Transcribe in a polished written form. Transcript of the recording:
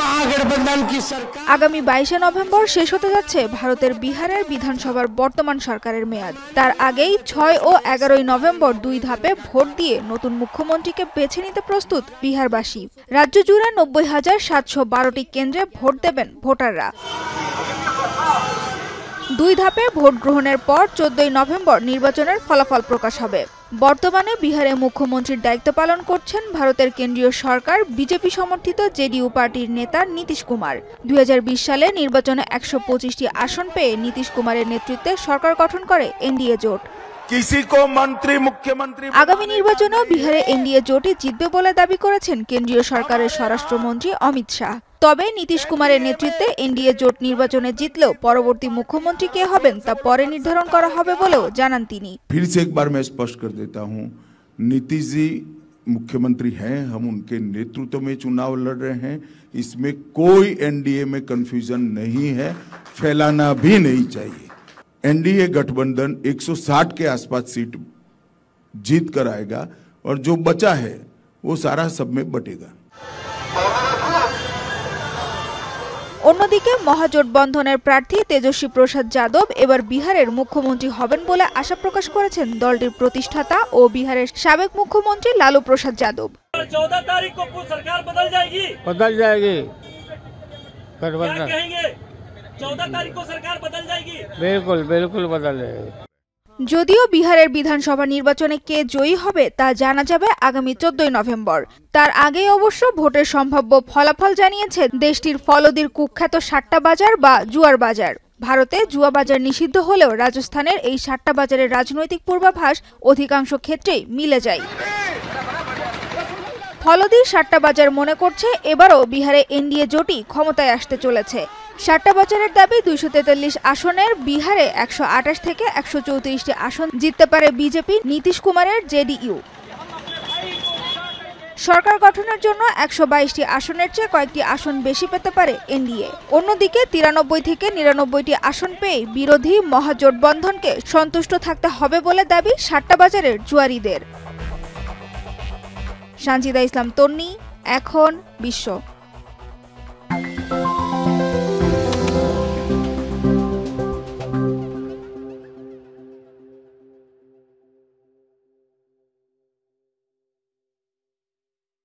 महागठबंधन की सरकार। আগামী 22 নভেম্বর শেষ হতে যাচ্ছে ভারতের বিহারের বিধানসভার বর্তমান সরকারের মেয়াদ। তার আগেই 6 ও 11 নভেম্বর দুই ধাপে ভোট দিয়ে নতুন মুখ্যমন্ত্রীকে বেছে নিতে প্রস্তুত বিহারবাসী। রাজ্য জুড়ে 90,712টি কেন্দ্রে ভোট দেবেন ভোটাররা। দুই ধাপে ভোট গ্রহণের পর 14 নভেম্বর নির্বাচনের ফলাফল প্রকাশ হবে। বর্তমানে বিহারে মুখ্যমন্ত্রীর দায়িত্ব পালন করছেন ভারতের কেন্দ্রীয় সরকার বিজেপি সমর্থিত জেডিইউ পার্টির নেতা নীতিশ কুমার। 2020 সালে নির্বাচনে 125টি আসন পেয়ে নীতিশ কুমারের নেতৃত্বে সরকার গঠন করে এনডিএ জোট। আগামী নির্বাচনেও বিহারে এনডিএ জোটই জিতবে বলে দাবি করেছেন কেন্দ্রীয় সরকারের স্বরাষ্ট্রমন্ত্রী অমিত শাহ। তবে নীতিশ কুমারের নেতৃত্বে এনডিএ জোট নির্বাচনে জিতলেও পরবর্তী মুখ্যমন্ত্রী কে হবেন তা পরে নির্ধারণ করা হবে বলেও জানান তিনি। फिर से एक बार मैं स्पष्ट कर देता हूं, नीतीश जी मुख्यमंत्री हैं, हम उनके नेतृत्व में चुनाव लड़ रहे हैं। इसमें कोई एनडीए में कंफ्यूजन नहीं है, फैलाना भी नहीं चाहिए। एनडीए गठबंधन 160 के आसपास सीट जीत कर आएगा और जो बचा है वो सारा सब में बटेगा। অন্যদিকে মহাজোটবন্ধনের প্রার্থী তেজস্বী প্রসাদ যাদব এবার বিহারের মুখ্যমন্ত্রী হবেন বলে আশা প্রকাশ করেছেন দলটির প্রতিষ্ঠাতা ও বিহারের সাবেক মুখ্যমন্ত্রী লালু প্রসাদ যাদব। 14 तारीख को सरकार बदल जाएगी। गठबंधन 14 तारीख को सरकार बदल जाएगी। बिल्कुल बदल जाएगी। যদিও বিহারের বিধানসভা নির্বাচনে কে জয়ী হবে তা জানা যাবে আগামী 14 নভেম্বর। তার আগেই অবশ্য ভোটের সম্ভাব্য ফলাফল জানিয়েছে দেশটির ফলদির কুখ্যাত সাট্টা বাজার বা জুয়ার বাজার। ভারতে জুয়া বাজার নিষিদ্ধ হলেও রাজস্থানের এই সাট্টা বাজারের রাজনৈতিক পূর্বাভাস অধিকাংশ ক্ষেত্রেই মিলে যায়। ফলদির সাট্টা বাজার মনে করছে এবারও বিহারে এনডিএ জোটই ক্ষমতায় আসতে চলেছে। সাট্টা বাজারের দাবি 243 আসনের বিহারে 128 থেকে 134টি আসন জিততে পারে বিজেপি নীতিশ কুমারের জেডিইউ। সরকার গঠনের জন্য 122টি আসনের চেয়ে কয়েকটি আসন বেশি পেতে পারে এনডিএ। অন্যদিকে 93 থেকে 99টি আসন পেয়ে বিরোধী মহাজোটবন্ধনকে সন্তুষ্ট থাকতে হবে বলে দাবি সাট্টা বাজারের জুয়ারিদের। সানজিদা ইসলাম তন্নি, এখন বিশ্ব।